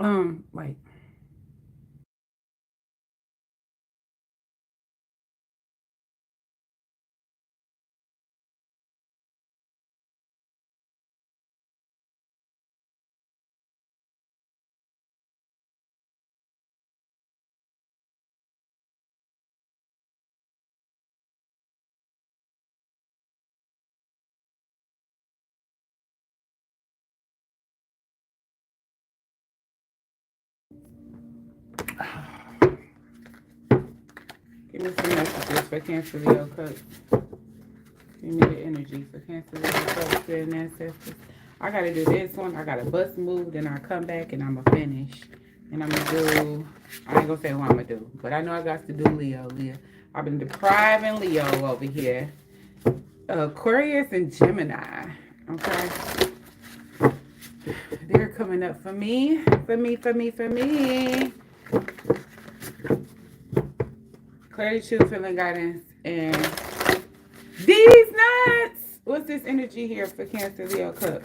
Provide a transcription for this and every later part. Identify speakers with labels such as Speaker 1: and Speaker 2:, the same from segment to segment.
Speaker 1: Wait. Give me some messages for Cancer Leo Cup. Give me the energy for Cancer Leo Cup and ancestors. I gotta do this one. I gotta bust move, then I come back and I'ma finish. And I'm gonna do. I ain't gonna say what I'm gonna do, but I know I got to do Leo. Leo. I've been depriving Leo over here. Aquarius and Gemini. Okay. They're coming up for me. For me, for me, for me. Clarity, truth, feeling, guidance, and these nuts. What's this energy here for Cancer Leo Cup?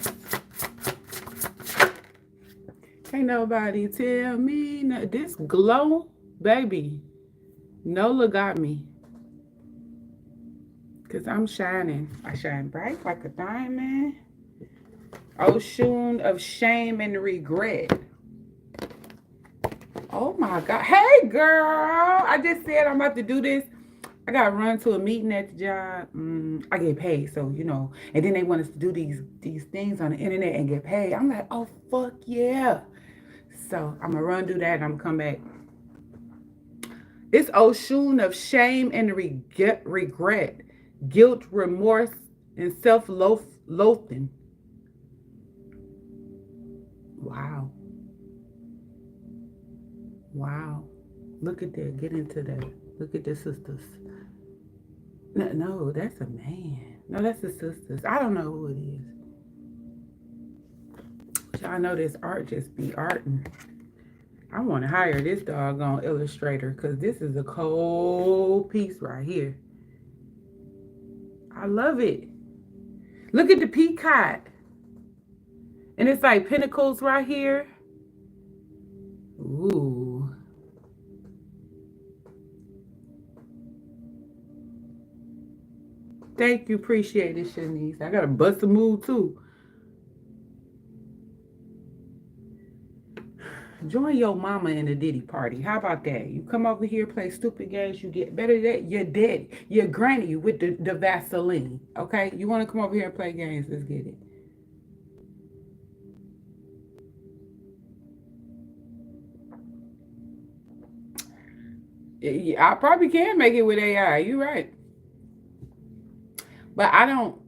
Speaker 1: Can't nobody tell me no. This glow, baby. Nola got me. Because I'm shining. I shine bright like a diamond. Ocean of shame and regret. Oh my God. Hey, girl. I just said I'm about to do this. I got to run to a meeting at the job. I get paid. So, you know. And then they want us to do these things on the internet and get paid. I'm like, oh, fuck yeah. So I'm going to run, do that, and I'm going to come back. It's ocean of shame and regret, guilt, remorse, and self-loathing. Wow. Wow. Look at that. Get into that. Look at the sisters. No, that's a man. No, that's the sisters. I don't know who it is. Y'all know this art just be arting. I want to hire this doggone illustrator because this is a cold piece right here. I love it. Look at the peacock. And it's like pinnacles right here. Ooh. Thank you. Appreciate it, Shanice. I got to bust a move too. Join your mama in a Diddy party. How about that? You come over here, play stupid games. You get better than your daddy, your granny with the Vaseline. Okay? You want to come over here and play games? Let's get it. Yeah, I probably can make it with AI. You right. But I don't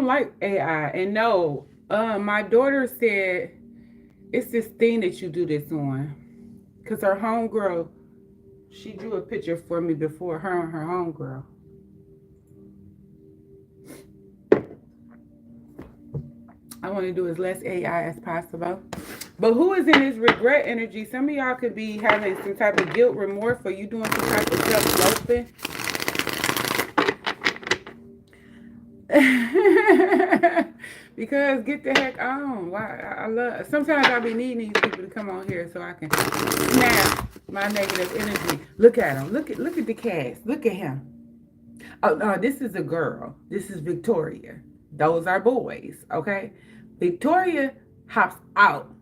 Speaker 1: like AI. And no, my daughter said it's this thing that you do this on. Cause her homegirl, she drew a picture for me before, her and her homegirl. I want to do as less AI as possible. But who is in this regret energy? Some of y'all could be having some type of guilt, remorse, for you doing some type of self-loathing. Because get the heck on. Why I love. Sometimes I be needing these people to come on here so I can snap my negative energy. Look at him. Look at the cast. Look at him. Oh no, this is a girl. This is Victoria. Those are boys. Okay, Victoria hops out.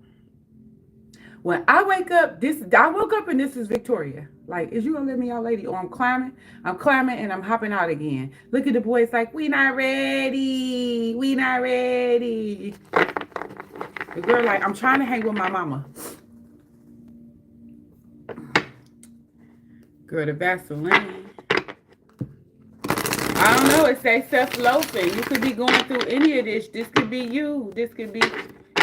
Speaker 1: When I wake up, I woke up and this is Victoria. Like, is you gonna let me out, lady? Or I'm climbing and I'm hopping out again. Look at the boys like, we not ready. We not ready. The girl like, I'm trying to hang with my mama. Girl, the Vaseline. I don't know. It says self-loathing. You could be going through any of this. This could be you. This could be,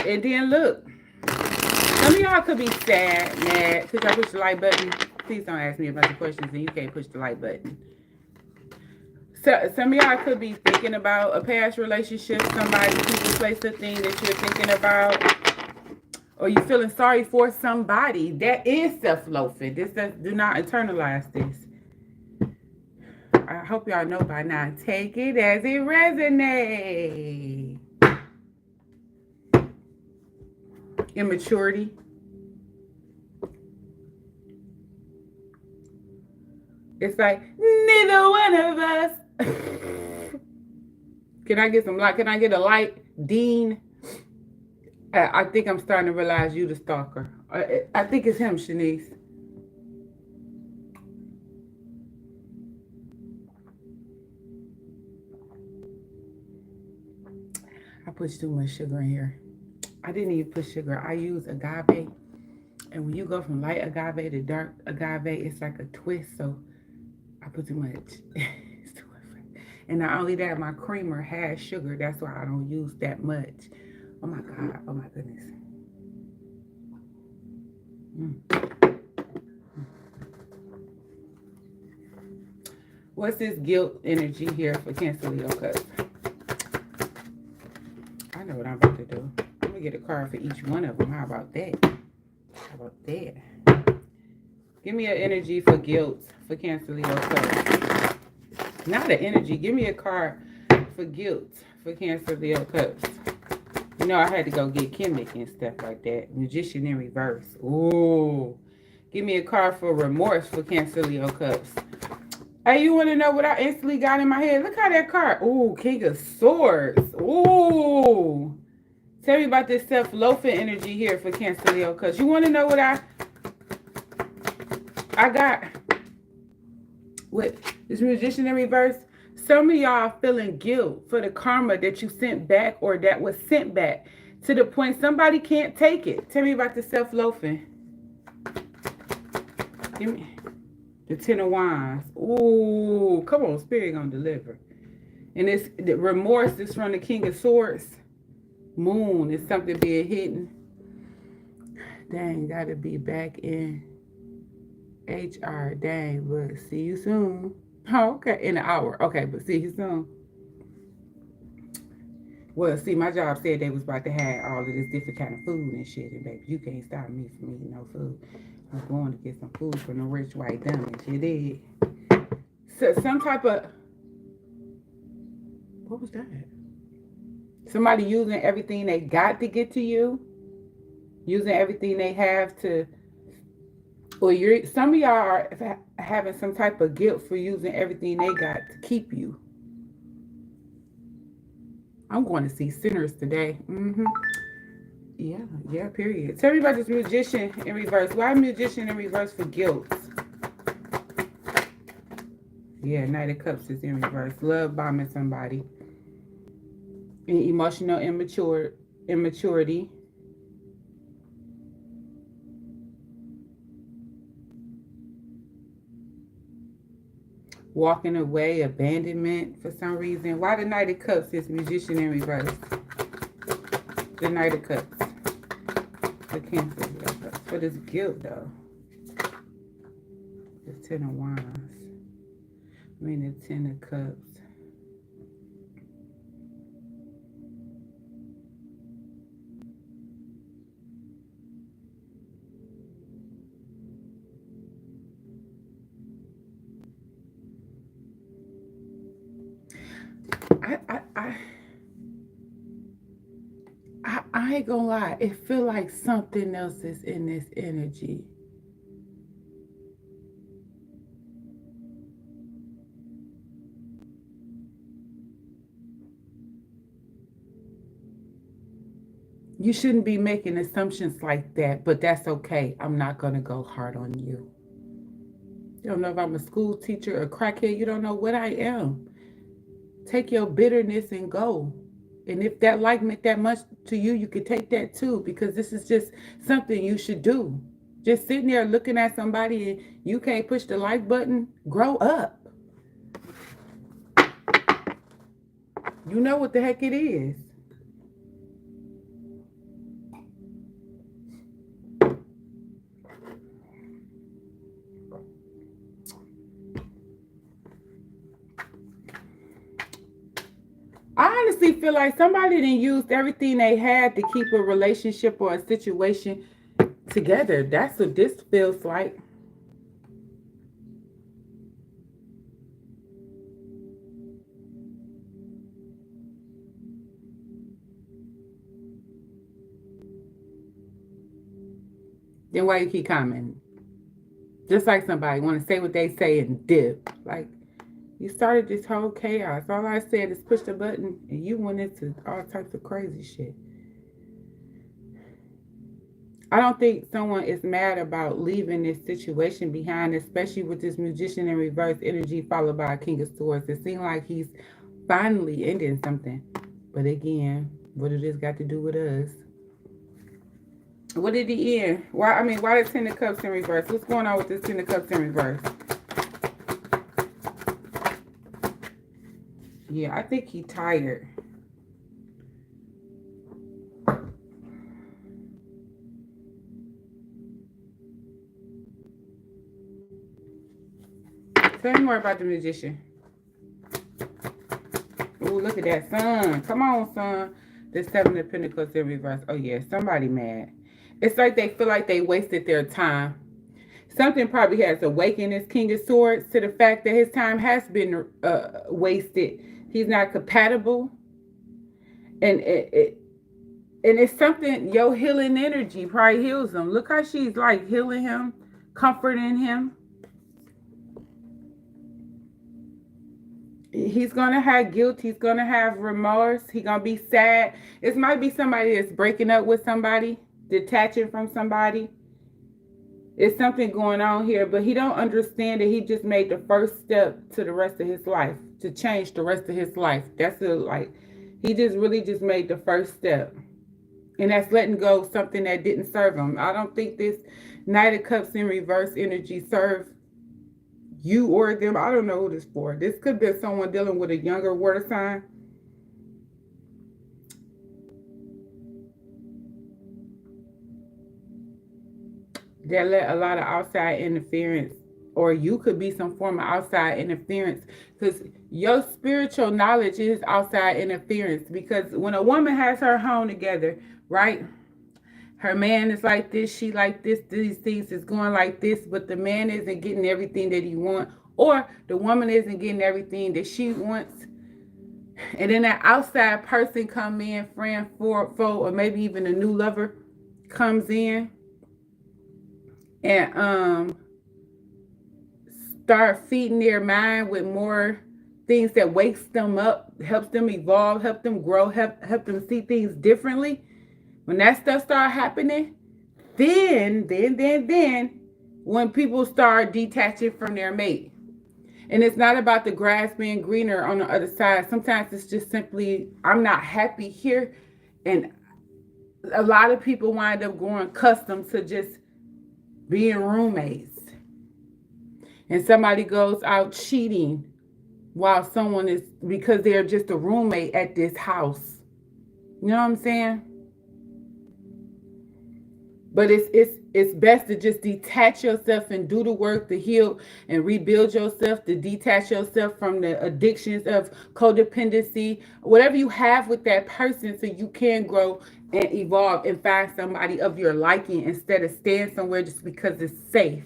Speaker 1: and then look. Some of y'all could be sad, mad, because I pushed the like button. Please don't ask me a bunch of questions and you can't push the like button. So some of y'all could be thinking about a past relationship, somebody, people, place, a thing that you're thinking about, or you feeling sorry for somebody. That is self-loathing. Do not internalize this. I hope y'all know by now. Take it as it resonates. Immaturity. It's like, neither one of us. Can I get some light? Can I get a light? Dean? I think I'm starting to realize you the stalker. I think it's him, Shanice. I put too much sugar in here. I didn't even put sugar. I use agave. And when you go from light agave to dark agave, it's like a twist. So I put too much. It's too much. And not only that, my creamer has sugar. That's why I don't use that much. Oh my God. Oh my goodness. What's this guilt energy here for Cancer Leo Cusp? I know what I'm about to do. I'm going to get a card for each one of them. How about that? How about that? Give me an energy for guilt for Cancer Leo Cusp. Not an energy. Give me a card for guilt for Cancer Leo Cusp. You know, I had to go get Kemet and stuff like that. Magician in reverse. Ooh. Give me a card for remorse for Cancer Leo Cusp. Hey, you want to know what I instantly got in my head? Look how that card. Ooh, King of Swords. Ooh. Tell me about this self-loafing energy here for Cancer Leo Cusp. You want to know what I got with this Magician in reverse? Some of y'all feeling guilt for the karma that you sent back or that was sent back to the point somebody can't take it. Tell me about the self-loafing. Give me the Ten of Wands. Ooh, come on, Spirit gonna deliver. And it's the remorse is from the King of Swords. Moon is something being hidden. Dang, gotta be back in HR. Dang, but see you soon. Oh, okay, in an hour. Okay, but see you soon. Well, see, my job said they was about to have all of this different kind of food and shit, and baby, you can't stop me from eating no food. I'm going to get some food from the rich white dummies. You did. So some type of, what was that? Somebody using everything they got to get to you, using everything they have to, or some of y'all are having some type of guilt for using everything they got to keep you. I'm going to see sinners today. Yeah, period. Tell me about this Magician in reverse. Why Magician in reverse for guilt? Yeah, Knight of Cups is in reverse. Love bombing somebody. And emotional immaturity. Walking away, abandonment for some reason. Why the Knight of Cups is Magician in reverse? The Knight of Cups. The Cancer. What is guilt though? The Ten of Wands. I mean the Ten of Cups. I ain't gonna lie. It feel like something else is in this energy. You shouldn't be making assumptions like that, but that's okay. I'm not gonna go hard on you. You don't know if I'm a school teacher or crackhead. You don't know what I am. Take your bitterness and go. And if that like meant that much to you, you could take that too, because this is just something you should do. Just sitting there looking at somebody and you can't push the like button, grow up. You know what the heck it is. I honestly feel like somebody done used everything they had to keep a relationship or a situation together. That's what this feels like. Then why you keep commenting? Just like somebody want to say what they say and dip. Like, you started this whole chaos. All I said is push the button and you went into all types of crazy shit. I don't think someone is mad about leaving this situation behind, especially with this Magician in reverse energy followed by a King of Swords. It seems like he's finally ending something. But again, what does this got to do with us? What did he end? Why the Ten of Cups in reverse? What's going on with this Ten of Cups in reverse? Yeah, I think he tired. Tell me more about the Magician. Oh, look at that, son. Come on, son. The Seven of Pentacles in reverse. Oh, yeah, somebody mad. It's like they feel like they wasted their time. Something probably has awakened this King of Swords to the fact that his time has been wasted. He's not compatible. And it's something, your healing energy probably heals him. Look how she's like healing him, comforting him. He's going to have guilt. He's going to have remorse. He's going to be sad. It might be somebody that's breaking up with somebody, detaching from somebody. It's something going on here, but he don't understand that he just made the first step to the rest of his life, to change the rest of his life. That's he just really just made the first step. And that's letting go of something that didn't serve him. I don't think this Knight of Cups in reverse energy served you or them. I don't know who this for. This could be someone dealing with a younger water sign. That let a lot of outside interference, or you could be some form of outside interference, because your spiritual knowledge is outside interference. Because when a woman has her home together, right, her man is like this, she like this, these things is going like this, but the man isn't getting everything that he wants, or the woman isn't getting everything that she wants. And then that outside person come in, friend, foe, or maybe even a new lover comes in and start feeding their mind with more things that wakes them up, helps them evolve, help them grow, help them see things differently. When that stuff start happening, then when people start detaching from their mate. And it's not about the grass being greener on the other side. Sometimes it's just simply, I'm not happy here. And a lot of people wind up growing accustomed to just being roommates. And somebody goes out cheating while someone is, because they're just a roommate at this house. You know what I'm saying? But it's best to just detach yourself and do the work to heal and rebuild yourself, to detach yourself from the addictions of codependency, whatever you have with that person, so you can grow and evolve and find somebody of your liking instead of staying somewhere just because it's safe.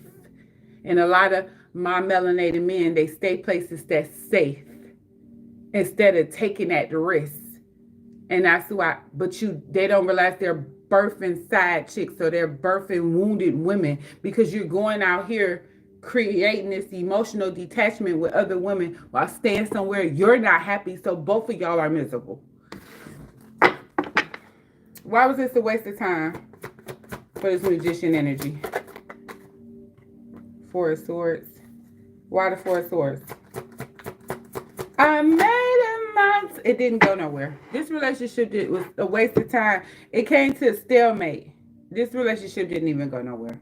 Speaker 1: And a lot of my melanated men, they stay places that's safe instead of taking that risk. And that's why, they don't realize they're birthing side chicks, so they're birthing wounded women, because you're going out here creating this emotional detachment with other women while staying somewhere you're not happy, so both of y'all are miserable. Why was this a waste of time for this Magician energy? Four of Swords. Why the Four of Swords? I made a mountain. It didn't go nowhere. This relationship was a waste of time. It came to a stalemate. This relationship didn't even go nowhere.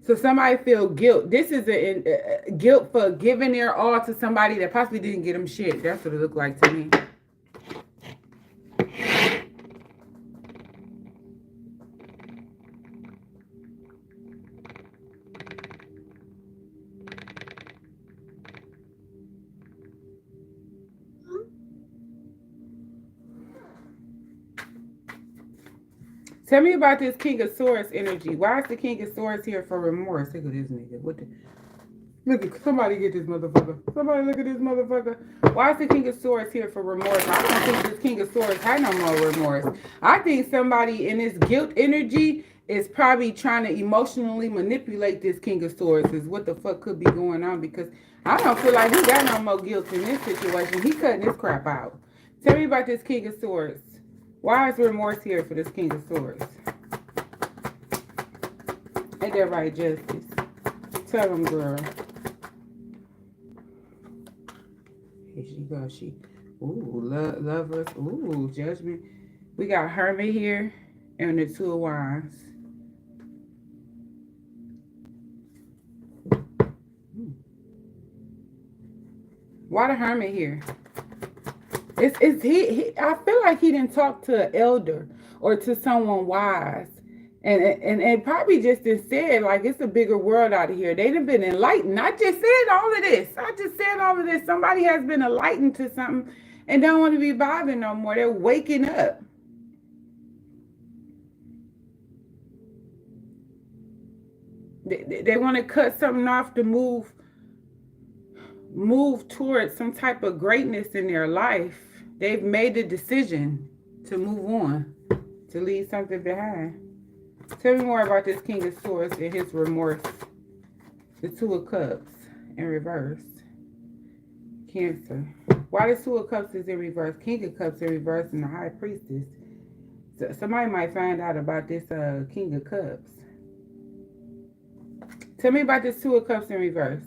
Speaker 1: So somebody feel guilt. This is a guilt for giving their all to somebody that possibly didn't get them shit. That's what it looked like to me. Tell me about this King of Swords energy. Why is the King of Swords here for remorse? Look at this nigga. Look at somebody get this motherfucker. Somebody look at this motherfucker. Why is the King of Swords here for remorse? I don't think this King of Swords had no more remorse. I think somebody in this guilt energy is probably trying to emotionally manipulate this King of Swords is what the fuck could be going on, because I don't feel like he got no more guilt in this situation. He cutting this crap out. Tell me about this King of Swords. Why is remorse here for this King of Swords? Ain't that right, Justice? Tell them, girl. Here she goes. Ooh, lovers. Ooh, judgment. We got Hermit here and the Two of Wands. Why the Hermit here? It's he I feel like he didn't talk to an elder or to someone wise. And probably just said, like, it's a bigger world out of here. They done been enlightened. I just said all of this. Somebody has been enlightened to something and don't want to be bothered no more. They're waking up. They want to cut something off to move towards some type of greatness in their life. They've made the decision to move on, to leave something behind. Tell me more about this King of Swords and his remorse. The Two of Cups in reverse. Cancer. Why the Two of Cups is in reverse? King of Cups in reverse and the High Priestess. So somebody might find out about this King of Cups. Tell me about this Two of Cups in reverse.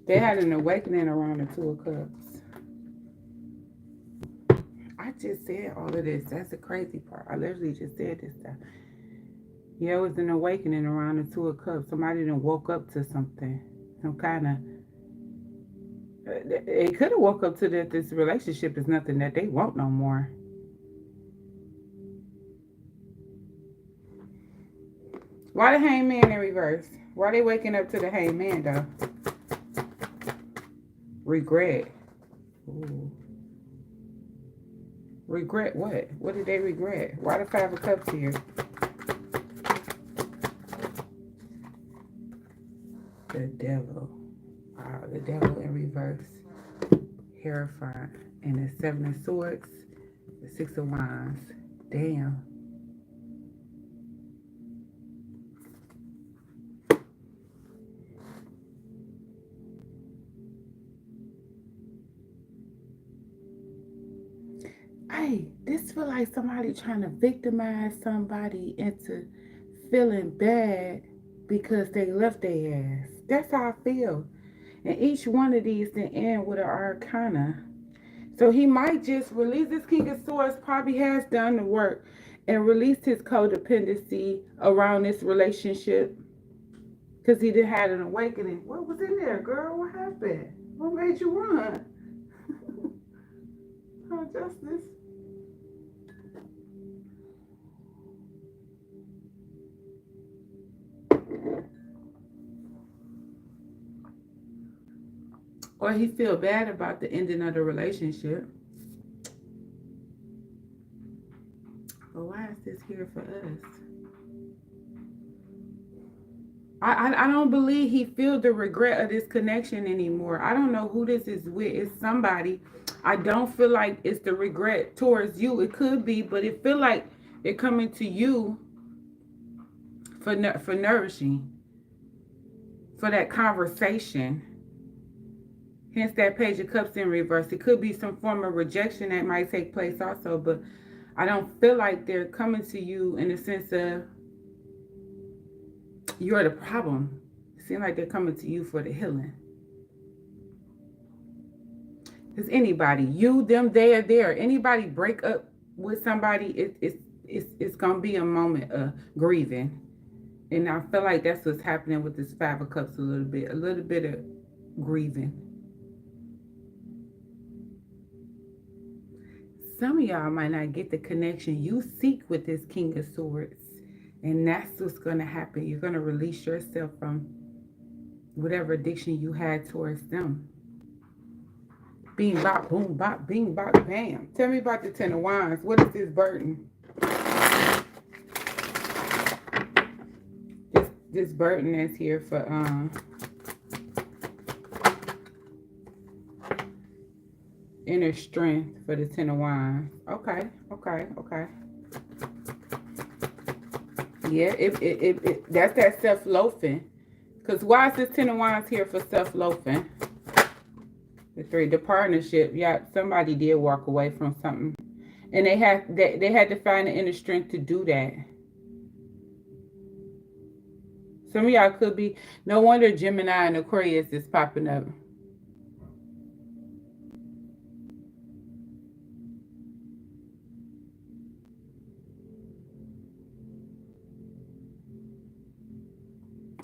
Speaker 1: They had an awakening around the Two of Cups. I just said all of this. That's the crazy part. I literally just said this stuff. Yeah, it was an awakening around the Two of Cups. Somebody done woke up to something. Some kind of... It could have woke up to that this relationship is nothing that they want no more. Why the Hangman in reverse? Why they waking up to the Hangman, though? Regret. Ooh. Regret what? What did they regret? Why the Five of Cups here? The Devil. Wow, the Devil in reverse. Terrifying. And the Seven of Swords. The Six of Wands. Damn. Hey, this feel like somebody trying to victimize somebody into feeling bad because they left their ass. That's how I feel. And each one of these then end with an arcana. So he might just release this King of Swords, probably has done the work and released his codependency around this relationship because he did had an awakening. What was in there, girl? What happened? What made you run? Oh, Justice. Or he feel bad about the ending of the relationship. But why is this here for us? I don't believe he feel the regret of this connection anymore. I don't know who this is with. It's somebody. I don't feel like it's the regret towards you. It could be, but it feel like they're coming to you for nourishing, for that conversation. Hence that Page of Cups in reverse. It could be some form of rejection that might take place also, but I don't feel like they're coming to you in the sense of you're the problem. It seems like they're coming to you for the healing. Because anybody, you, them, they are there. Anybody break up with somebody, it's going to be a moment of grieving. And I feel like that's what's happening with this Five of Cups a little bit of grieving. Some of y'all might not get the connection you seek with this King of Swords. And that's what's going to happen. You're going to release yourself from whatever addiction you had towards them. Bing, bop, boom, bop, bing, bop, bam. Tell me about the Ten of Wands. What is this burden? This burden is here for Inner strength for the Ten of Wands. Okay, okay, okay. Yeah, that's that self-loathing. Because why is this Ten of Wands here for self-loathing? The three, the partnership. Yeah, somebody did walk away from something. And they had to find the inner strength to do that. Some of y'all could be, no wonder Gemini and Aquarius is popping up.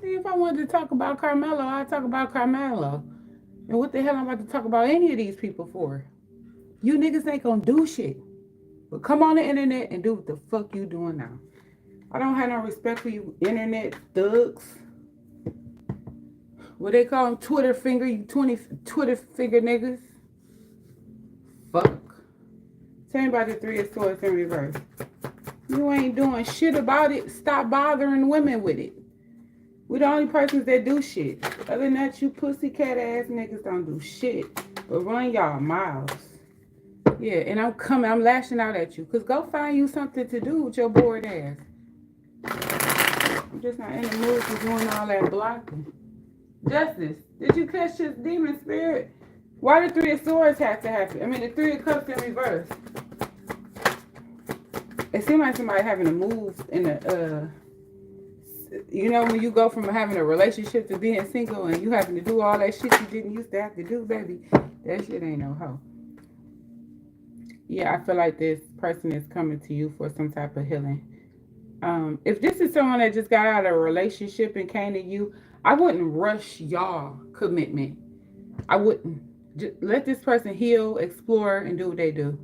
Speaker 1: If I wanted to talk about Carmelo, I'd talk about Carmelo. And what the hell I'm about to talk about any of these people for? You niggas ain't gonna do shit. But come on the internet and do what the fuck you doing now. I don't have no respect for you internet thugs. What they call them? Twitter finger, you Twitter finger niggas. Fuck. Tell me about the Three of Swords in reverse. You ain't doing shit about it. Stop bothering women with it. We're the only persons that do shit. Other than that, you pussycat ass niggas don't do shit. But run y'all mouths. Yeah, and I'm lashing out at you. Because go find you something to do with your bored ass. I'm just not in the mood for doing all that blocking. Justice, did you catch this demon spirit? Why the Three of Swords have to happen? I mean, the Three of Cups in reverse. It seems like somebody having to move in the, you know, when you go from having a relationship to being single and you having to do all that shit you didn't used to have to do, baby, that shit ain't no hoe. Yeah, I feel like this person is coming to you for some type of healing. If this is someone that just got out of a relationship and came to you, I wouldn't rush y'all commitment. I wouldn't. Just let this person heal, explore, and do what they do.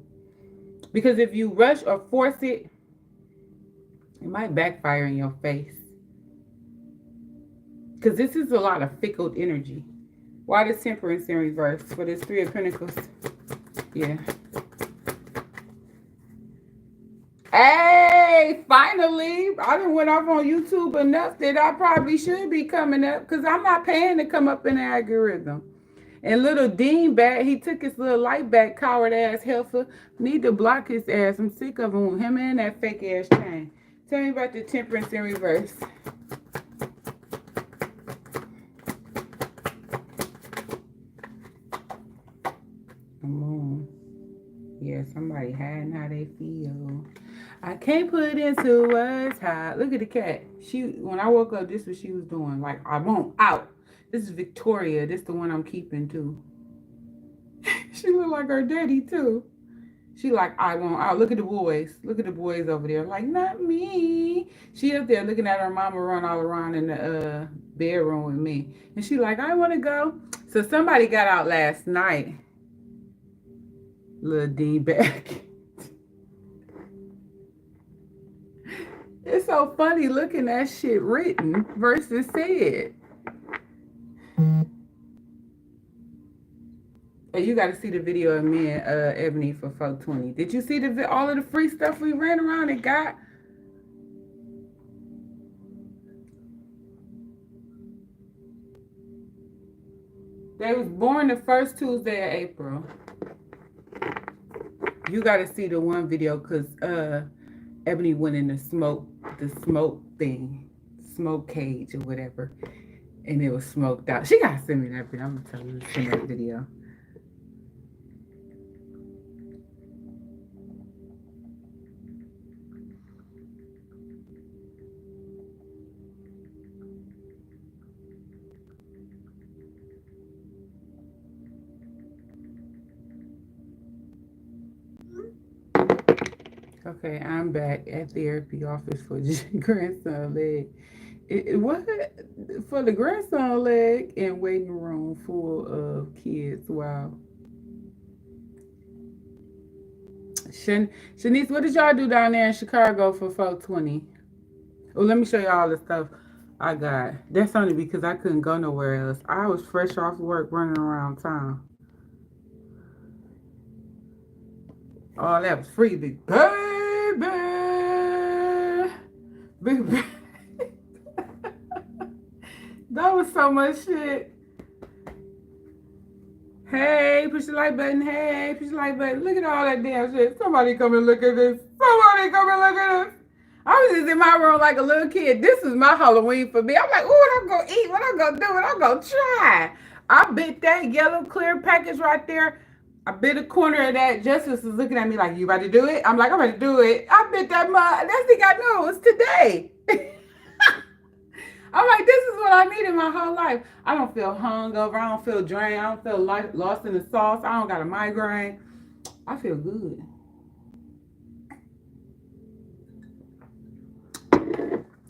Speaker 1: Because if you rush or force it, it might backfire in your face. Because this is a lot of fickle energy. Why the Temperance in reverse for this Three of Pentacles? Yeah. Hey, finally, I done went off on YouTube enough that I probably should be coming up because I'm not paying to come up in the algorithm. And little Dean back, he took his little light back, coward ass heifer. Need to block his ass. I'm sick of him and that fake ass chain. Tell me about the Temperance in reverse. Come on. Yeah, somebody hiding how they feel. I can't put into words how. Look at the cat. When I woke up, this is what she was doing. Like, I won't out. This is Victoria. This is the one I'm keeping too. She look like her daddy too. She like, I won't out. Look at the boys. Look at the boys over there. Like, not me. She up there looking at her mama run all around in the bedroom with me. And she like, I want to go. So somebody got out last night. Little D back. It's so funny looking at shit written versus said. And you got to see the video of me and Ebony for 420. Did you see all of the free stuff we ran around and got? They was born the first Tuesday of April. You got to see the one video because Ebony went in the smoke thing, smoke cage or whatever, and it was smoked out. She got to send me that video. I'm going to tell you to send that video. Okay, I'm back at therapy office for grandson leg. What for the grandson leg and waiting room full of kids? Wow. Shanice, what did y'all do down there in Chicago for 420? Oh, let me show you all the stuff I got. That's only because I couldn't go nowhere else. I was fresh off work running around town. Oh, that was free, big baby. Big baby. That was so much shit. Hey, push the like button. Hey, push the like button. Look at all that damn shit. Somebody come and look at this. Somebody come and look at this. I was just in my room like a little kid. This is my Halloween for me. I'm like, ooh, what I'm gonna eat, what I'm gonna do, what I'm gonna try. I bit that yellow clear package right there. I bit a corner of that. Justice is looking at me like, you about to do it? I'm like, I'm about to do it. I bit that mug. That's the I knew it was today. I'm like, this is what I need in my whole life. I don't feel hungover. I don't feel drained. I don't feel lost in the sauce. I don't got a migraine. I feel good.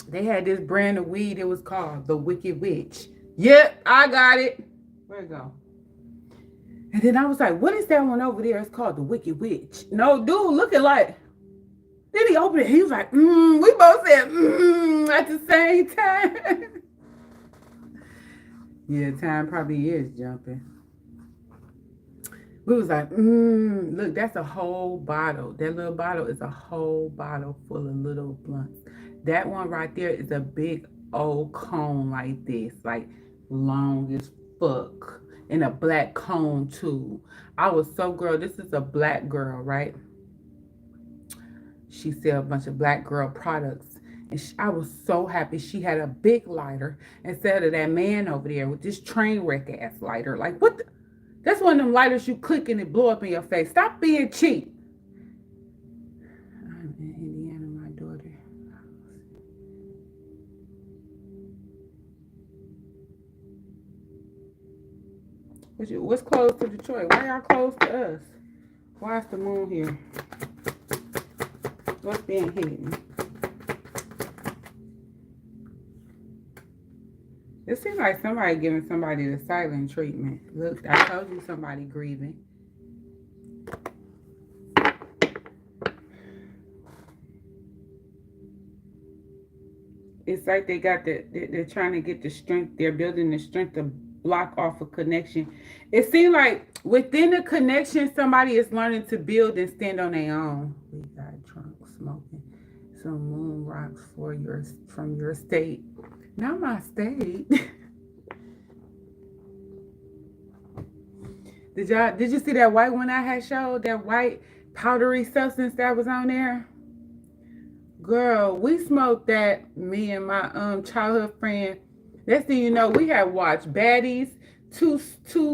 Speaker 1: They had this brand of weed. It was called the Wicked Witch. Yep, I got it. Where'd it go? And then I was like, what is that one over there? It's called the Wicked Witch. No, dude, looking like. Then he opened it. He was like, We both said, at the same time. Yeah, time probably is jumping. We was like, look, that's a whole bottle. That little bottle is a whole bottle full of little blunts. That one right there is a big old cone like this, like long as fuck. And a black cone too. I was so girl, this is a black girl, right? She sell a bunch of black girl products. And I was so happy she had a big lighter instead of that man over there with this train wreck ass lighter. Like, what the? That's one of them lighters you click and it blow up in your face. Stop being cheap. I'm in Indiana, my daughter. What's close to Detroit? Why y'all close to us? Why is the moon here? What's being hidden? It seems like somebody giving somebody the silent treatment. Look, I told you somebody grieving. It's like they got they're trying to get the strength. They're building the strength to block off a connection. It seems like within the connection, somebody is learning to build and stand on their own. We got drunk smoking some moon rocks from your state. Not my state. Did you see that white one I had showed? That white powdery substance that was on there? Girl, we smoked that, me and my childhood friend. Next thing you know, we had watched Baddies, two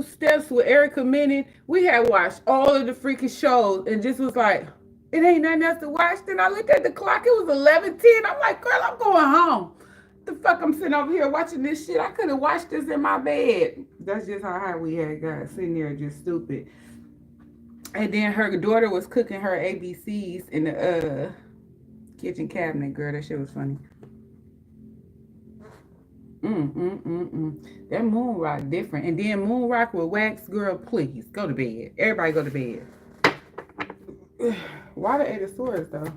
Speaker 1: steps with Erica Minnie. We had watched all of the freaking shows and just was like, it ain't nothing else to watch. Then I looked at the clock, it was 11:10. I'm like, girl, I'm going home. The fuck I'm sitting over here watching this shit. I could have watched this in my bed. That's just how high we had got, sitting there just stupid. And then her daughter was cooking her ABCs in the kitchen cabinet, girl. That shit was funny. That moon rock different. And then moon rock with wax, girl, please go to bed. Everybody go to bed. Why the Eight of Swords though?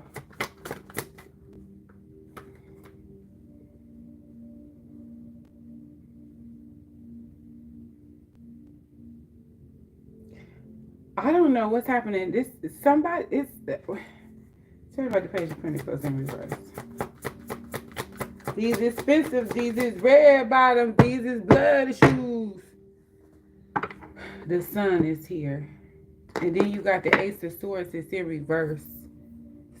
Speaker 1: I don't know what's happening. This somebody it's tell me about the Page of Pentacles in reverse. These expensive, these is red bottom, these is blood shoes. The sun is here. And then you got the Ace of Swords, it's in reverse.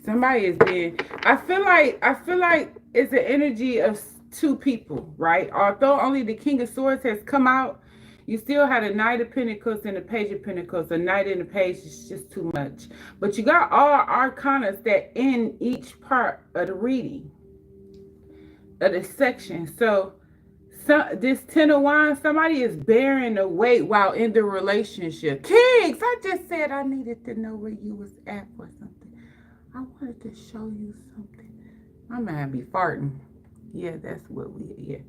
Speaker 1: Somebody is being, I feel like it's the energy of two people, right? Although only the King of Swords has come out, you still had a Knight of Pentacles and a Page of Pentacles. A Knight and a Page is just too much. But you got all arcanas that end each part of the reading, of the section. So this Ten of Wands, somebody is bearing the weight while in the relationship. Kings, I just said I needed to know where you was at for something. I wanted to show you something. My man be farting. Yeah, that's what yeah.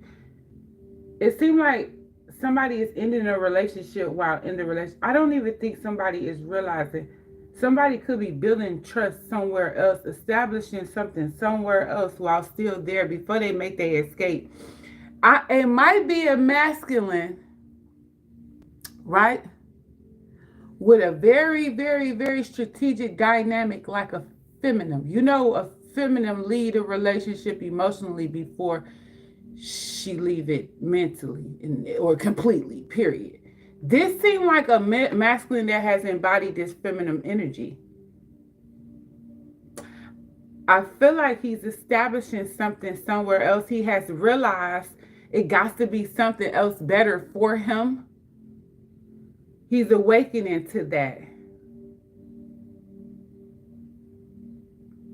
Speaker 1: It seemed like somebody is ending a relationship while in the relationship. I don't even think somebody is realizing. Somebody could be building trust somewhere else, establishing something somewhere else while still there before they make their escape. It might be a masculine, right? With a very, very, very strategic dynamic like a feminine. You know, a feminine lead a relationship emotionally before she leave it mentally or completely, period. This seemed like a masculine that has embodied this feminine energy. I feel like he's establishing something somewhere else. He has realized it got to be something else better for him. He's awakening to that.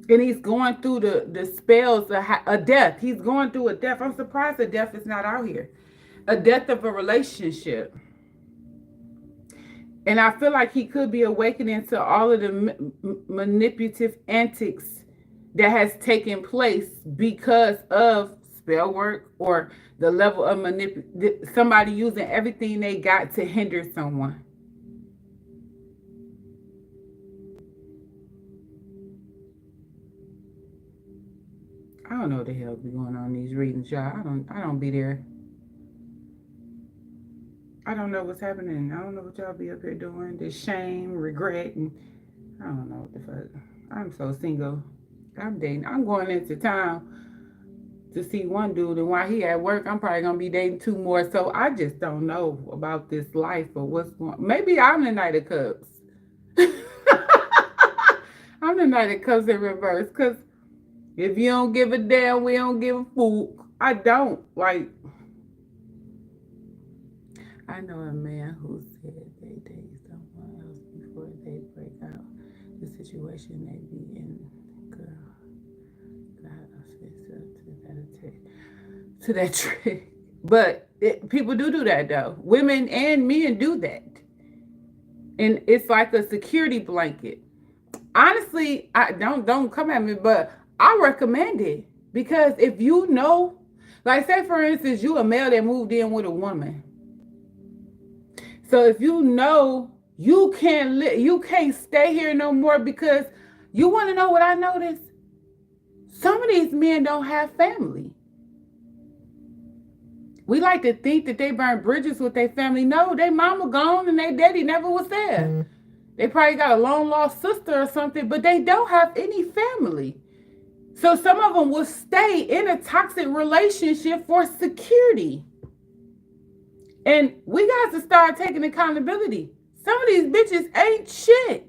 Speaker 1: And he's going through the spells of a death. He's going through a death. I'm surprised a death is not out here. A death of a relationship. And I feel like he could be awakening to all of the manipulative antics that has taken place because of spell work or the level of somebody using everything they got to hinder someone. I don't know what the hell be going on in these readings, y'all. I don't be there. I don't know what's happening. I don't know what y'all be up here doing. This shame, regret, and I don't know what the fuck. I'm so single. I'm dating. I'm going into town to see one dude, and while he at work, I'm probably gonna be dating two more. So I just don't know about this life or what's going. Maybe I'm the Knight of Cups. I'm the Knight of Cups in reverse. Cause if you don't give a damn, we don't give a fuck. I don't like. I know a man who said they date someone else before they break out the situation they be in. Girl, God, I fix up to that trick. But people do that though. Women and men do that, and it's like a security blanket. Honestly, I don't come at me, but I recommend it because if you know, like say for instance, you a male that moved in with a woman. So if you know you can't stay here no more because you want to know what I noticed? Some of these men don't have family. We like to think that they burn bridges with their family. No, their mama gone and their daddy never was there. Mm-hmm. They probably got a long lost sister or something, but they don't have any family. So some of them will stay in a toxic relationship for security. And we got to start taking accountability. Some of these bitches ain't shit.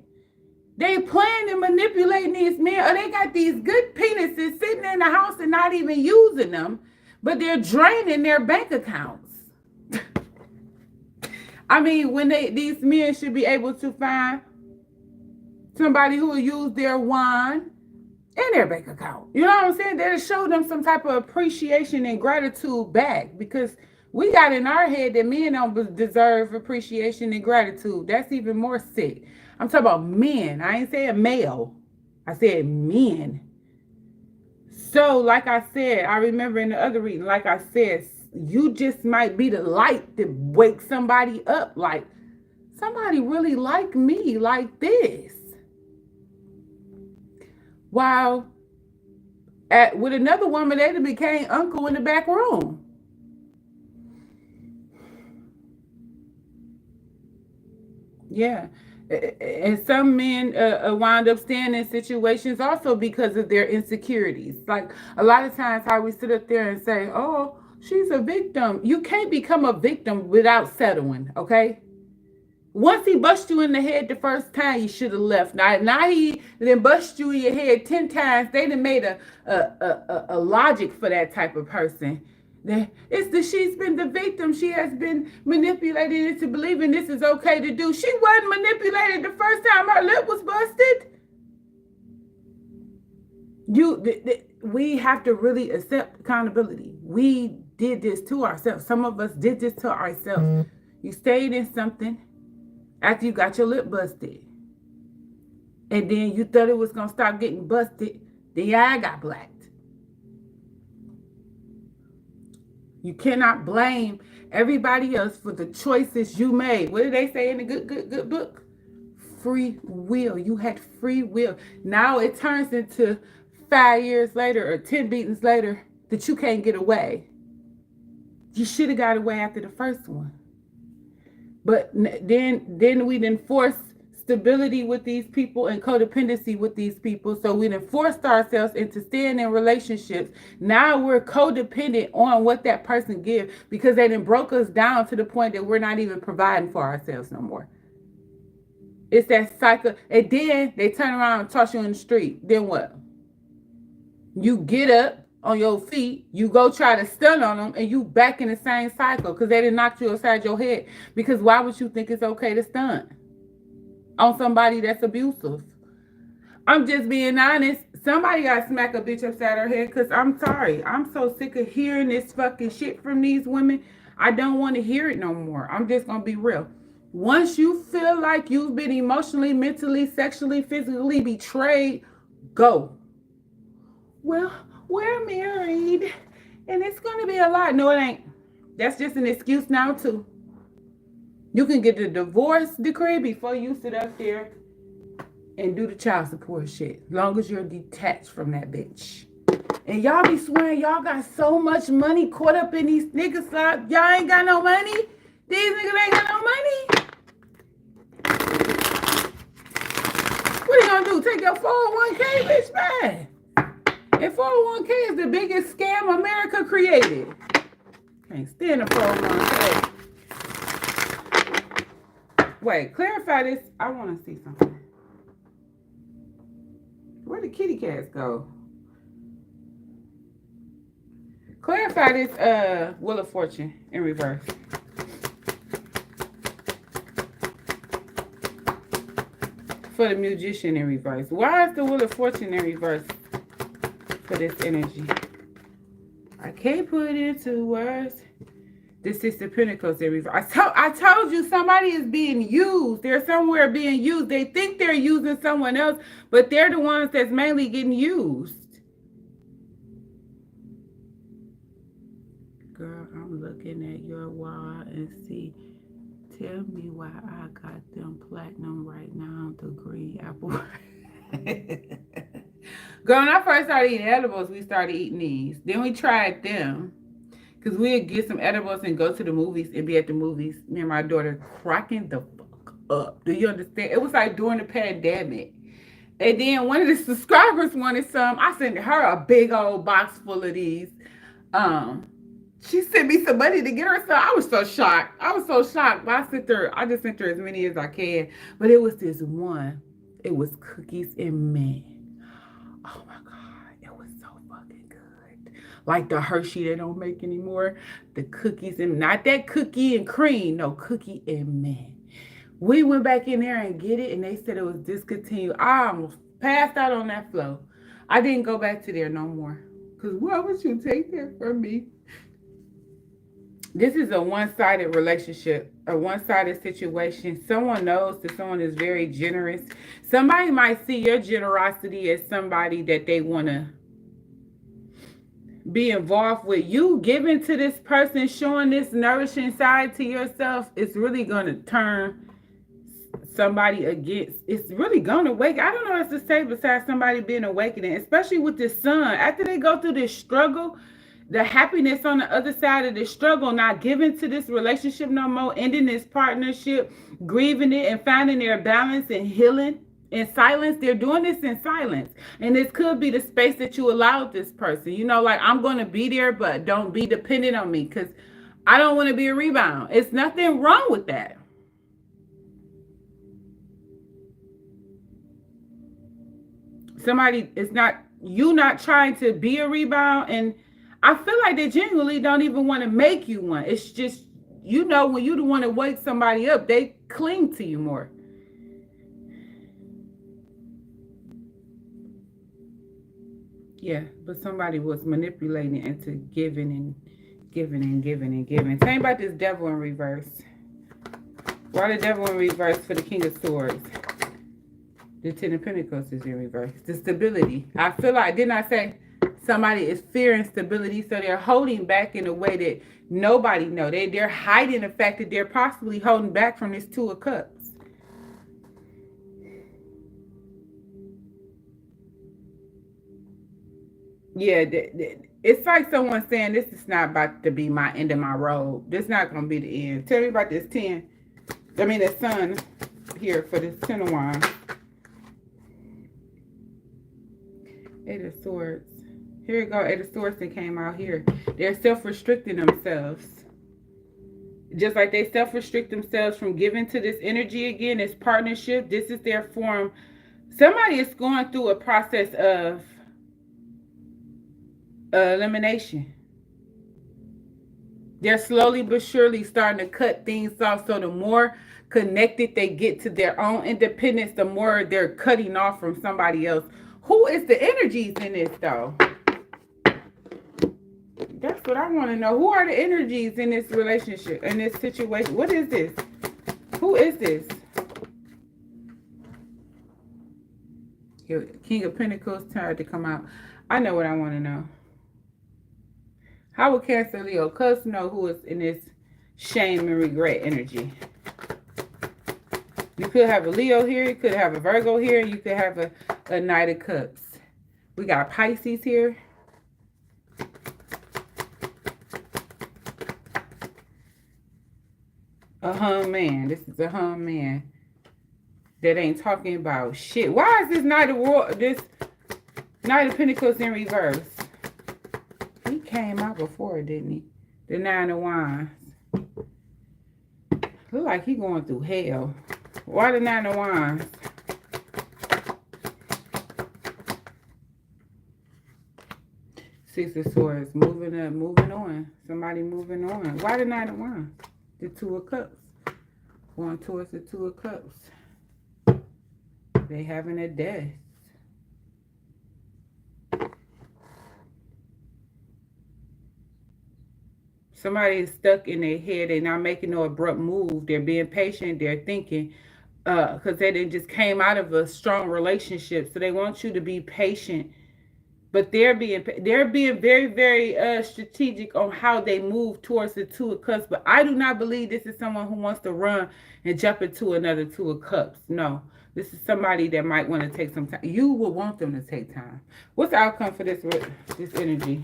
Speaker 1: They playing and manipulating these men, or they got these good penises sitting in the house and not even using them, but they're draining their bank accounts. I mean, when these men should be able to find somebody who will use their wine in their bank account. You know what I'm saying? They'll show them some type of appreciation and gratitude back, because we got in our head that men don't deserve appreciation and gratitude. That's even more sick. I'm talking about men. I ain't saying male. I said men. So, like I said, I remember in the other reading, like I said, you just might be the light to wake somebody up. Like, somebody really like me like this. While with another woman, they became uncle in the back room. Yeah. And some men wind up staying in situations also because of their insecurities. Like a lot of times how we sit up there and say, oh, she's a victim. You can't become a victim without settling, okay? Once he bust you in the head the first time, you should have left. Now he then bust you in your head 10 times. They done made a logic for that type of person. She's been the victim. She has been manipulated into believing this is okay to do. She wasn't manipulated the first time her lip was busted. We have to really accept accountability. We did this to ourselves. Some of us did this to ourselves. Mm-hmm. You stayed in something after you got your lip busted. And then you thought it was going to stop getting busted. Then your eye got blacked. You cannot blame everybody else for the choices you made. What did they say in the good book? Free will. You had free will. Now it turns into 5 years later or 10 beatings later that you can't get away. You should have got away after the first one. But then we didn't force stability with these people and codependency with these people. So we done forced ourselves into staying in relationships. Now we're codependent on what that person gives because they done broke us down to the point that we're not even providing for ourselves no more. It's that cycle. And then they turn around and toss you in the street. Then what? You get up on your feet, you go try to stun on them, and you back in the same cycle because they didn't knock you upside your head. Because why would you think it's okay to stun on somebody that's abusive? I'm just being honest. Somebody got to smack a bitch upside her head because I'm sorry. I'm so sick of hearing this fucking shit from these women. I don't want to hear it no more. I'm just going to be real. Once you feel like you've been emotionally, mentally, sexually, physically betrayed, go. Well, we're married and it's going to be a lot. No, it ain't. That's just an excuse now, too. You can get the divorce decree before you sit up there and do the child support shit. As long as you're detached from that bitch. And y'all be swearing y'all got so much money caught up in these niggas. Y'all ain't got no money. These niggas ain't got no money. What are you gonna do? Take your 401k, bitch, man. And 401k is the biggest scam America created. Can't stand a 401k. Wait, clarify this. I want to see something. Where did kitty cats go? Clarify this Wheel of Fortune in reverse. For the Magician in reverse. Why is the Wheel of Fortune in reverse for this energy? I can't put it into words. This is the Pentacles in reverse. I told you somebody is being used. They're somewhere being used. They think they're using someone else, but they're the ones that's mainly getting used. Girl, I'm looking at your wall and see. Tell me why I got them platinum right now, the green apple. Girl, when I first started eating edibles, we started eating these. Then we tried them. Because we'd get some edibles and go to the movies and be at the movies. Me and my daughter cracking the fuck up. Do you understand? It was like during the pandemic. And then one of the subscribers wanted some. I sent her a big old box full of these. She sent me some money to get her some. I was so shocked. But I just sent her as many as I can. But it was this one. It was cookies and mint. Oh my God. It was so fucking good. Like the Hershey they don't make anymore. The cookies and not that cookie and cream. No, cookie and mint. We went back in there and get it. And they said it was discontinued. I almost passed out on that floor. I didn't go back to there no more. Because why would you take that from me? This is a one-sided relationship, a one-sided situation. Someone knows that someone is very generous. Somebody might see your generosity as somebody that they want to be involved with. You giving to this person, showing this nourishing side to yourself, it's really going to turn somebody against. It's really going to wake. I don't know what to say besides somebody being awakening, especially with this son. After they go through this struggle, the happiness on the other side of the struggle, not giving to this relationship no more, ending this partnership, grieving it and finding their balance and healing in silence. They're doing this in silence. And this could be the space that you allowed this person. You know, like, I'm going to be there, but don't be dependent on me because I don't want to be a rebound. It's nothing wrong with that. Somebody, it's not, you not trying to be a rebound, and I feel like they genuinely don't even want to make you one. It's just, you know, when you want to wake somebody up, they cling to you more. Yeah, but somebody was manipulating into giving and giving and giving and giving. Tell me about this devil in reverse. Why the devil in reverse for the King of Swords? The Ten of Pentacles is in reverse. The stability. I feel like, didn't I say somebody is fearing stability, so they're holding back in a way that nobody knows. They're hiding the fact that they're possibly holding back from this Two of Cups. Yeah, it's like someone saying, this is not about to be my end of my road. This is not going to be the end. Tell me about this 10. I mean, the sun. here for this Ten of Wands. Eight of Swords. Here we go. Eight of Swords that came out here. They're self-restricting themselves. Just like they self-restrict themselves from giving to this energy again, this partnership. This is their form. Somebody is going through a process of elimination. They're slowly but surely starting to cut things off. So the more connected they get to their own independence, the more they're cutting off from somebody else. Who is the energies in this, though? That's what I want to know. Who are the energies in this relationship, in this situation? What is this? Who is this? Here, King of Pentacles tried to come out. I know what I want to know. How will Cancer, Leo, cusp know who is in this shame and regret energy? You could have a Leo here. You could have a Virgo here. You could have a Knight of Cups. We got Pisces here. A hung man. This is a hung man that ain't talking about shit. Why is this Knight of Pentacles in reverse? He came out before, didn't he? The Nine of Wands. Look like he going through hell. Why the Nine of Wands? Six of Swords. Moving up, moving on. Somebody moving on. Why the Nine of Wands? The Two of Cups. Going towards the Two of Cups. They having a death. Somebody is stuck in their head. They're not making no abrupt move. They're being patient. They're thinking. Because they just came out of a strong relationship. So they want you to be patient. But they're being very, very strategic on how they move towards the Two of Cups. But I do not believe this is someone who wants to run and jump into another Two of Cups. No. This is somebody that might want to take some time. You will want them to take time. What's the outcome for this energy?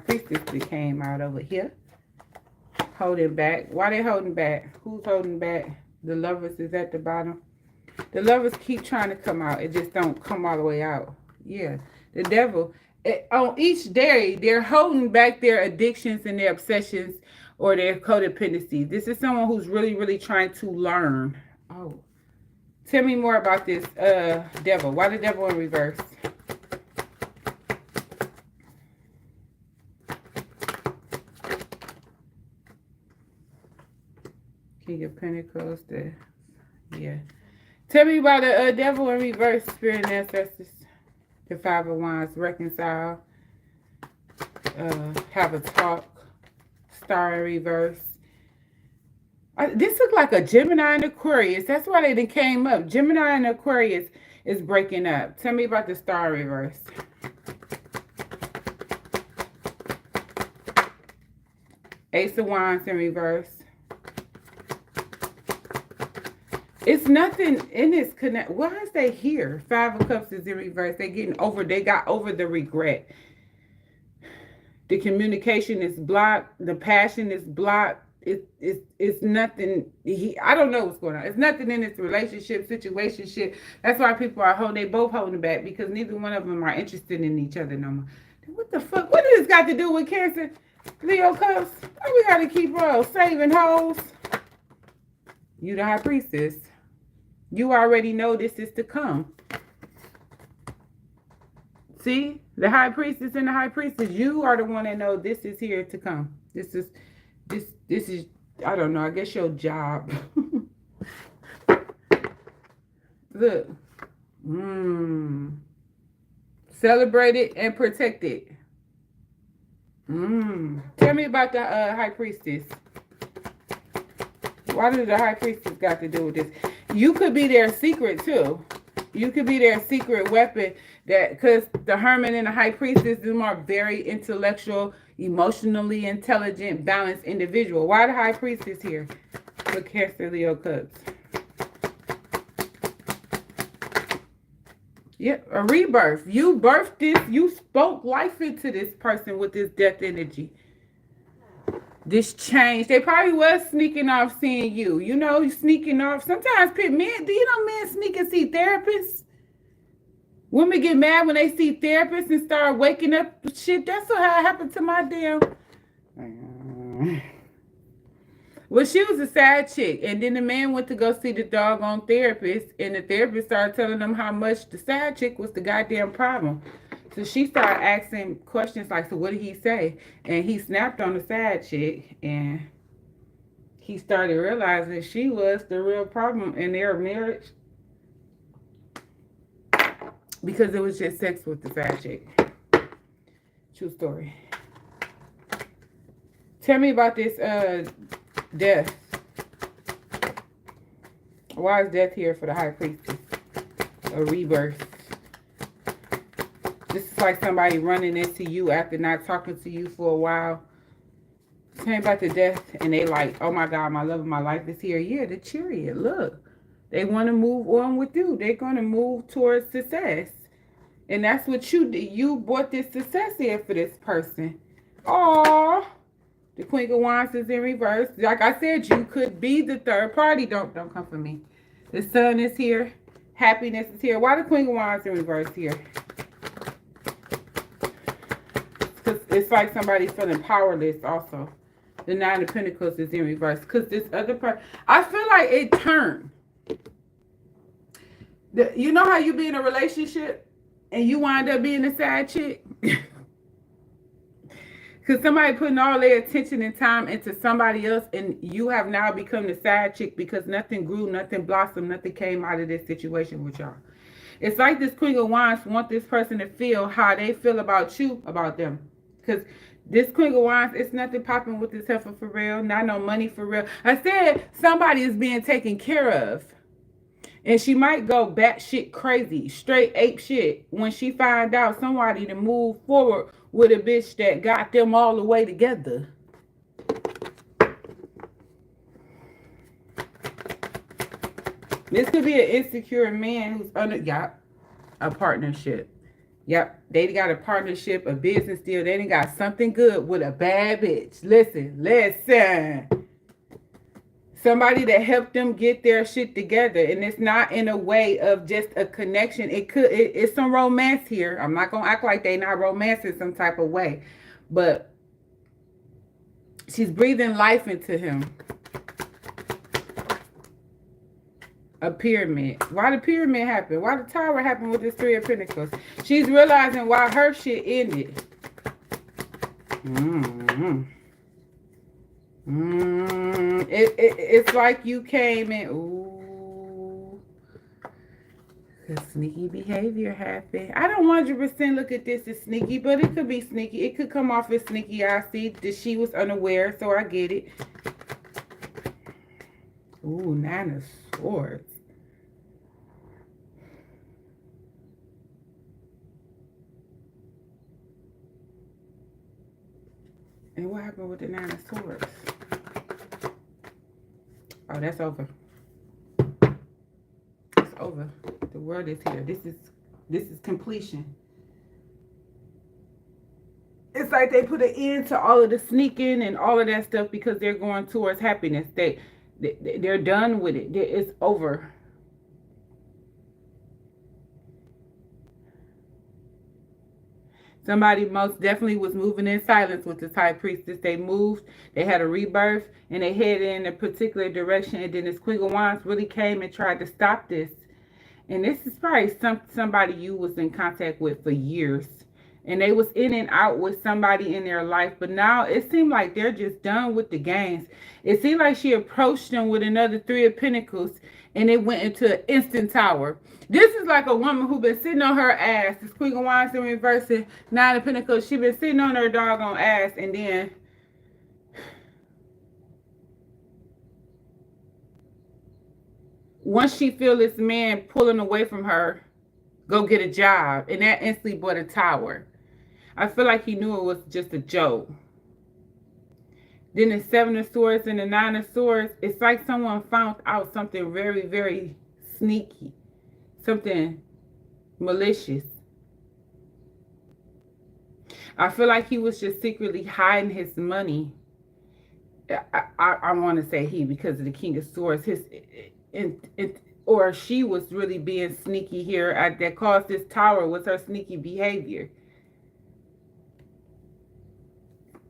Speaker 1: Priestess that came out over here. Holding back. Why they holding back? Who's holding back? The Lovers is at the bottom. The Lovers keep trying to come out. It just don't come all the way out. Yeah. The Devil. On each day, they're holding back their addictions and their obsessions or their codependency. This is someone who's really, really trying to learn. Oh. Tell me more about this Devil. Why the Devil in reverse? King of Pentacles. Yeah. Tell me about the Devil in reverse, Spirit and Ancestors. The Five of Wands. Reconcile. Have a talk. Star in reverse. This looks like a Gemini and Aquarius. That's why they came up. Gemini and Aquarius is breaking up. Tell me about the Star in reverse. Ace of Wands in reverse. It's nothing in this connect. Why is they here? Five of Cups is in reverse. They got over the regret. The communication is blocked. The passion is blocked. It's nothing. I don't know what's going on. It's nothing in this relationship, situationship. That's why people are they both holding back, because neither one of them are interested in each other no more. What the fuck? What does this got to do with Cancer, Leo, Cups? Oh, we got to keep saving hoes. You the High Priestess. You already know this is to come. See? The High Priestess and the High Priestess, you are the one that know this is here to come. This is, I don't know, I guess your job. Look. Celebrate it and protect it. Tell me about the High Priestess. Why does the High Priestess got to do with this? You could be their secret too. You could be their secret weapon, because the Hermit and the High Priestess are very intellectual, emotionally intelligent, balanced individual. Why the High Priestess here? For Cancer, Leo, Cups. Yeah, a rebirth. You birthed this. You spoke life into this person with this death energy. This change. They probably was sneaking off seeing you. You know, sneaking off. Sometimes men, do you know men sneak and see therapists? Women get mad when they see therapists and start waking up shit. That's what happened to my damn. Well, she was a sad chick, and then the man went to go see the doggone therapist, and the therapist started telling them how much the sad chick was the goddamn problem. So she started asking questions like, "So what did he say?" And he snapped on the sad chick, and he started realizing she was the real problem in their marriage because it was just sex with the sad chick. True story. Tell me about this death. Why is death here for the high priestess? A rebirth. This is like somebody running into you after not talking to you for a while. Tell me about the death, and they like, oh my God, my love of my life is here. Yeah, the chariot. Look, they want to move on with you. They're going to move towards success, and that's what you did. You brought this success here for this person. Aww. The Queen of Wands is in reverse. Like I said, you could be the third party. Don't come for me. The sun is here. Happiness is here. Why the Queen of Wands in reverse here? Because it's like somebody's feeling powerless also. The Nine of Pentacles is in reverse. Because this other person, I feel like it turned. You know how you be in a relationship and you wind up being a side chick? Because somebody putting all their attention and time into somebody else, and you have now become the side chick because nothing grew, nothing blossomed, nothing came out of this situation with y'all. It's like this Queen of Wands want this person to feel how they feel about you, about them. Because this Queen of Wands, it's nothing popping with this heifer for real. Not no money for real. I said somebody is being taken care of. And she might go batshit crazy, straight ape shit, when she find out somebody to move forward with a bitch that got them all the way together. This could be an insecure man who's under, a partnership. Yep, they got a partnership, a business deal. They done got something good with a bad bitch. Listen. Somebody that helped them get their shit together, and it's not in a way of just a connection. It's some romance here. I'm not gonna act like they not romancing some type of way, but she's breathing life into him. A pyramid. Why the pyramid happened? Why the tower happened with this Three of Pentacles? She's realizing why her shit ended. It's like you came in. Ooh, sneaky behavior happened. I don't 100% look at this as sneaky, but it could be sneaky. It could come off as sneaky. I see that she was unaware, so I get it. Ooh, Nine of Swords. And what happened with the Nine of Swords? Oh, that's over. It's over. The word is here. This is completion. It's like they put an end to all of the sneaking and all of that stuff because they're going towards happiness. They're done with it. It's over. Somebody most definitely was moving in silence with this high priestess. They moved, they had a rebirth, and they headed in a particular direction. And then this Queen of Wands really came and tried to stop this. And this is probably somebody you was in contact with for years. And they was in and out with somebody in their life. But now it seemed like they're just done with the games. It seemed like she approached them with another Three of Pentacles, and it went into an instant tower. This is like a woman who been sitting on her ass. This Queen of Wands in reverse, Nine of Pentacles. She been sitting on her doggone ass, and then once she feel this man pulling away from her, go get a job, and that instantly bought a tower. I feel like he knew it was just a joke. Then the Seven of Swords and the Nine of Swords, it's like someone found out something very, very sneaky. Something malicious. I feel like he was just secretly hiding his money I want to say he because of the King of Swords. Or she was really being sneaky here. That caused this tower was her sneaky behavior.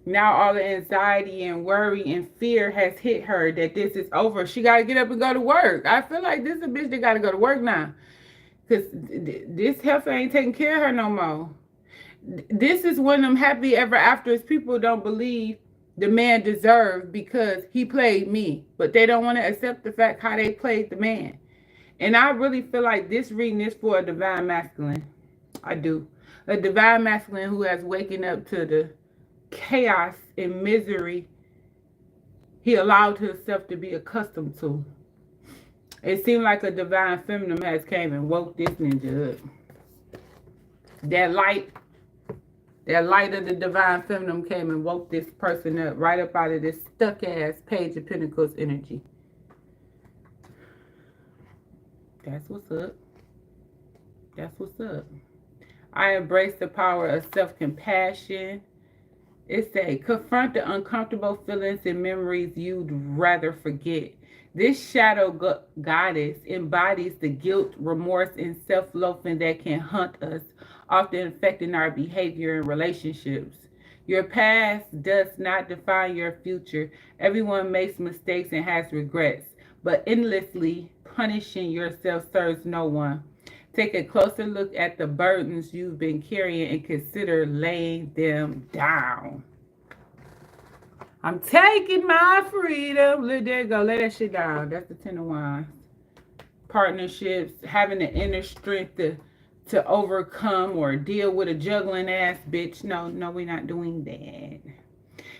Speaker 1: Now all the anxiety and worry and fear has hit her that this is over. She got to get up and go to work. I feel like this is a bitch that got to go to work now. Because this heifer ain't taking care of her no more. This is one of them happy ever afters people don't believe the man deserved because he played me. But they don't want to accept the fact how they played the man. And I really feel like this reading is for a divine masculine. I do. A divine masculine who has waken up to the chaos and misery he allowed himself to be accustomed to. It seemed like a divine feminine has came and woke this ninja up. That light of the divine feminine came and woke this person up right up out of this stuck ass Page of Pentacles energy. That's what's up. That's what's up. I embrace the power of self-compassion. It says, confront the uncomfortable feelings and memories you'd rather forget. This shadow goddess embodies the guilt, remorse, and self-loathing that can haunt us, often affecting our behavior and relationships. Your past does not define your future. Everyone makes mistakes and has regrets, but endlessly punishing yourself serves no one. Take a closer look at the burdens you've been carrying and consider laying them down. I'm taking my freedom. There you go. Lay that shit down. That's the Ten of Wands. Partnerships, having the inner strength to overcome or deal with a juggling ass bitch. No, we're not doing that.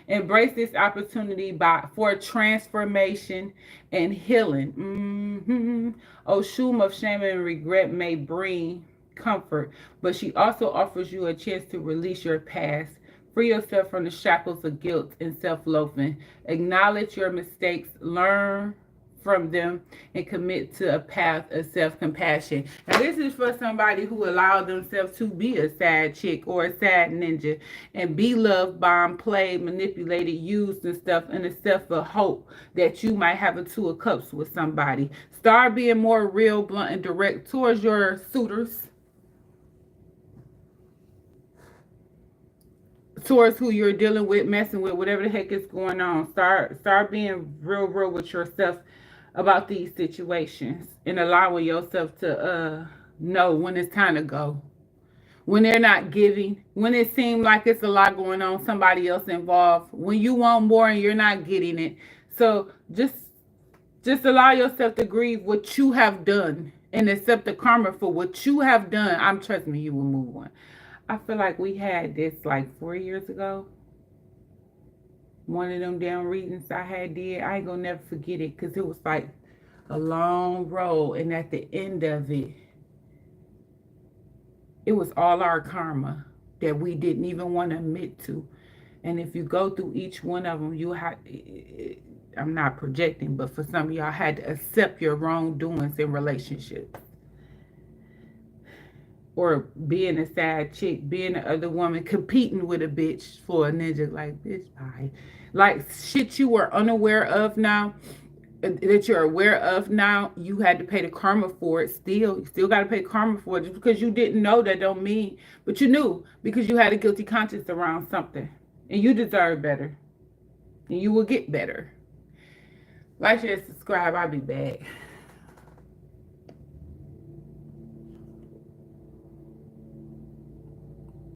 Speaker 1: Embrace this opportunity for transformation and healing. Oshun of shame and regret may bring comfort, but she also offers you a chance to release your past. Free yourself from the shackles of guilt and self-loathing. Acknowledge your mistakes, learn from them, and commit to a path of self-compassion. Now, this is for somebody who allowed themselves to be a sad chick or a sad ninja and be loved, bombed, played, manipulated, used and stuff in the self of hope that you might have a Two of Cups with somebody. Start being more real, blunt, and direct towards your suitors. Towards who you're dealing with, messing with, whatever the heck is going on. Start being real with yourself about these situations and allowing yourself to know when it's time to go. When they're not giving, when it seems like it's a lot going on, somebody else involved, when you want more and you're not getting it. So just allow yourself to grieve what you have done and accept the karma for what you have done. I'm trusting you will move on. I feel like we had this like 4 years ago. One of them damn readings I had did. I ain't gonna never forget it because it was like a long road. And at the end of it, it was all our karma that we didn't even want to admit to. And if you go through each one of them, you have, I'm not projecting, but for some of y'all had to accept your wrongdoings in relationships. Or being a sad chick, being the other woman, competing with a bitch for a ninja. Like, bitch, bye. Like, shit you were unaware of now, that you're aware of now, you had to pay the karma for it still. You still got to pay karma for it. Just because you didn't know, that don't mean. But you knew because you had a guilty conscience around something. And you deserve better. And you will get better. Like, share, subscribe. I'll be back.